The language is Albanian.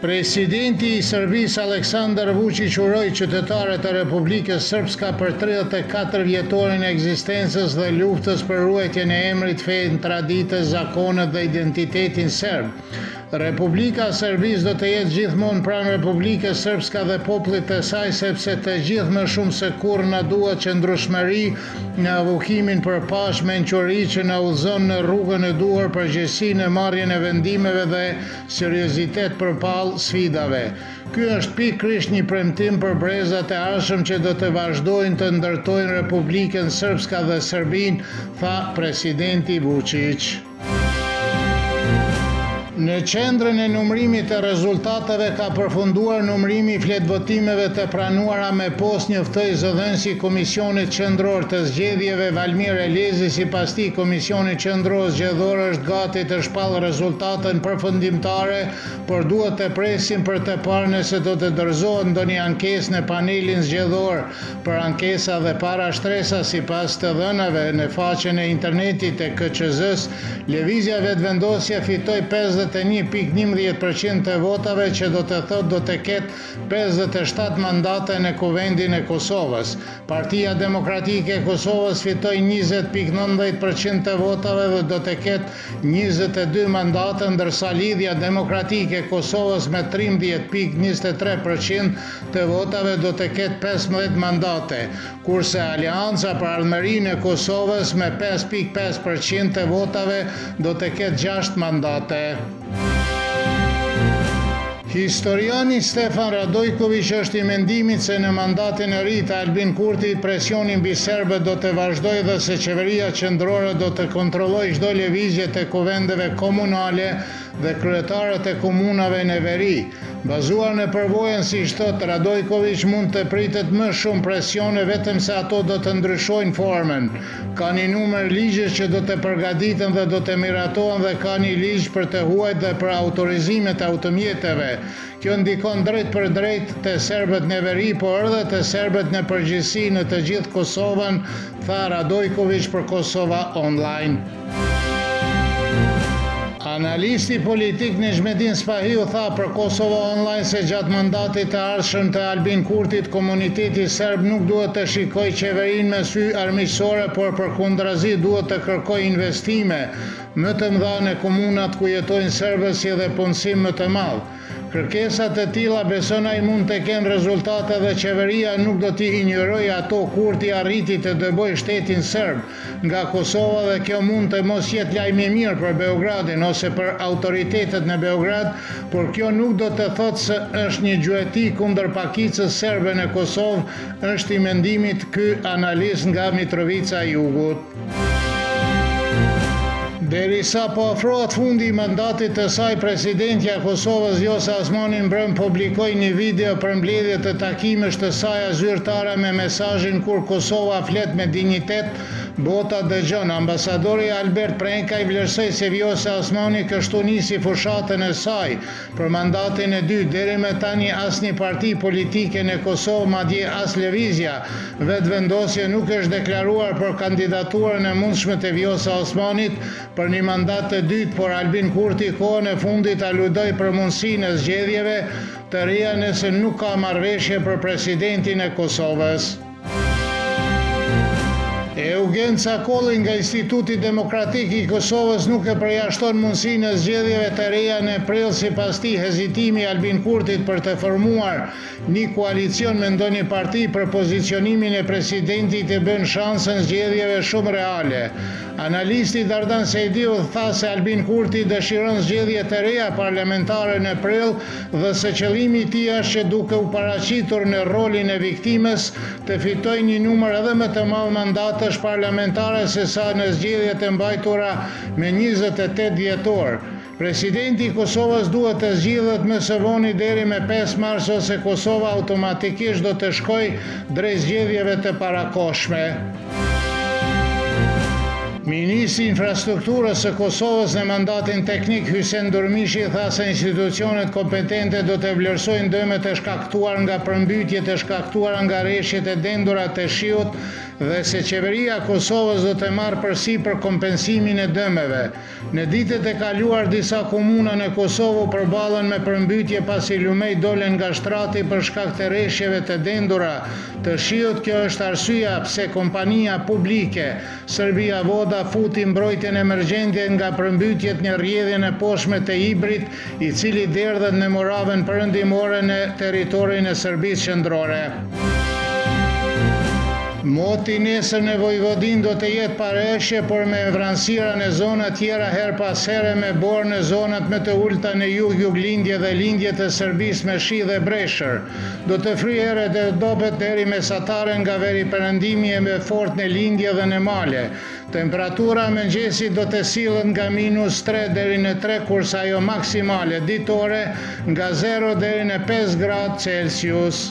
Presidenti i Serbisë Aleksandar Vučić uroi qytetarët e Republikës Srpska për 34 vjetorin e ekzistencës dhe luftës për ruajtjen e emrit, fenë, traditës, zakonet dhe identitetin serb. Republika e Serbisë do të jetë gjithmonë pranë Republikës Srpska dhe popullit të saj, sepse të gjithë më shumë se kurrë na duhet qëndrueshmëri në avokimin për paqe, mençuri që na udhëzon në rrugën e duhur, përgjegjësi në marrjen e vendimeve dhe seriozitet përpallë sfidave. Ky është pikërisht një premtim për brezat e ardhshëm që do të vazhdojnë të ndërtojnë Republikën Srpska dhe Serbinë, tha presidenti Vučić. Në qendrën e numërimit të rezultateve ka përfunduar numërimi i fletvotimeve të pranuara me postë, njoftoi zëdhënësi i Komisionit Qendror të Zgjedhjeve Valmir Elezi. Sipas tij, Komisioni Qendror Zgjedhor është gati të shpallë rezultatet përfundimtare, por duhet të presim për të parë nëse do të dorëzohet ndonjë ankesë në panelin zgjedhor. Për ankesa dhe para shtresa, sipas të dhënave në faqen e internetit të KQZ-s, Lëvizja Vetëvendosje fitoi 51.11% të votave, që do të thotë do të ketë 57 mandate në Kuvendin e Kosovës. Partia Demokratike e Kosovës fitoi 20.19% të votave dhe do të ketë 22 mandate, ndërsa Lidhja Demokratike e Kosovës me 13.23% të votave do të ketë 15 mandate, kurse Aleanca për Ardhmërinë e Kosovës me 5.5% të votave do të ketë 6 mandate. Historiani Stefan Radojković është i mendimit se në mandatin e ri të Albin Kurtit presioni mbi serbët do të vazhdojë dhe se qeveria qendrore do të kontrollojë çdo lëvizje të kuvendeve komunale dhe kryetarët e komunave në veri. Bazuar në përvojën, siç thotë Radojković, mund të pritet më shumë presione vetëm se ato do të ndryshojnë formën. Ka një numër ligjesh që do të përgatiten dhe do të miratohen dhe ka një ligj për të huajt dhe për autorizimet e automjeteve. Kjo ndikon drejt për drejt të serbët në veri, por edhe të serbët në përgjithësi në të gjithë Kosovën, tha Radojković për Kosova Online. Analisti politik Nejmedin Spahiu tha për Kosova Online se gjatë mandatit të ardhshëm të Albin Kurtit, komuniteti serb nuk duhet të shikojë qeverinë me sy armiqësore, por përkundrazi duhet të kërkojë investime më të mëdha në komunat ku jetojnë serbët, si dhe punësim më të madh. Kërkesat e tilla beson ai mund të kenë rezultate dhe qeveria nuk do t'i injorojë ato kur t'i arriti të dëbojë shtetin serb nga Kosova, dhe kjo mund të mos jetë lajm i mirë për Beogradin ose për autoritetet në Beograd, por kjo nuk do të thotë se është një gjueti kundër pakicës serbe në Kosovë, është i mendimit ky analist nga Mitrovica e Jugut. Derisa po afrohet fundi i mandatit të saj, presidentja e Kosovës Vjosa Osmani mbrëm publikoi një video për mbledhjet e takimesh të saj zyrtare me mesazhin kur Kosova flet me dinjitet, bota dëgjon. Ambasadori Albert Prenka i vlerësoi se Vjosa Osmani kështu nisi fushatën e saj për mandatin e dytë. Deri më tani asnjë parti politike në Kosovë, madje as Lëvizja Vetëvendosje nuk është deklaruar për kandidaturën e mundshme të Vjosa Osmanit për një mandat të dytë, por Albin Kurti kohën e fundit aludoi për mundësinë e zgjedhjeve të reja nëse nuk ka marrëveshje për presidentin e Kosovës. Eugen Cakolli nga Instituti Demokratik i Kosovës nuk e përjashton mundësinë e zgjedhjeve të reja në prill. Sipas tij, hezitimi i Albin Kurtit për të formuar një koalicion me ndonjë parti për pozicionimin e presidentit e bën shansën zgjedhjeve shumë reale. Analisti Dardan Sejdiu tha se Albin Kurti dëshiron zgjedhje të reja parlamentare në prill dhe se qëllimi i tij është që duke u paraqitur në rolin e viktimës të fitojë një numër edhe më të madh mandatesh parlamentare se sa në zgjedhjet e mbajtura me 28 dhjetor. Presidenti i Kosovës duhet të zgjidhet më së voni deri me 5 mars ose Kosova automatikisht do të shkojë drejt zgjedhjeve të parakohshme. Ministri i Infrastrukturës së Kosovës në mandatin teknik Hysen Durmishi tha se institucionet kompetente do të vlerësojnë dëmet e shkaktuar nga përmbytjet e shkaktuara nga rreshjet e dendura të shiut dhe se qeveria e Kosovës do të marrë përsipër kompensimin e dëmeve. Në ditët e kaluar disa komuna në Kosovë përballën me përmbytje pasi lumej dolen nga shtrati për shkak të rreshjeve të dendura të shiut. Kjo është arsyeja pse kompania publike Serbia Voda futi mbrojtjen emergjente nga përmbytjet në rrjedhjen e poshtme të Ibrit, i cili derdhet në Moravën Perëndimore në territorin e Serbisë Qendrore. Moti nesër në Vojvodin do të jetë pareshje, por me vranësira në zona tjera her pas here, me borë në zonat më të ulta në juglindje dhe lindje të Serbisë me shi dhe breshër. Do të fryjë here dhe dobet deri mesatare nga veri perëndimi e me fort në lindje dhe në male. Temperatura mëngjesit do të sillet nga -3 deri në 3, kurse ajo maksimale ditore nga 0 deri në 5 gradë Celsius.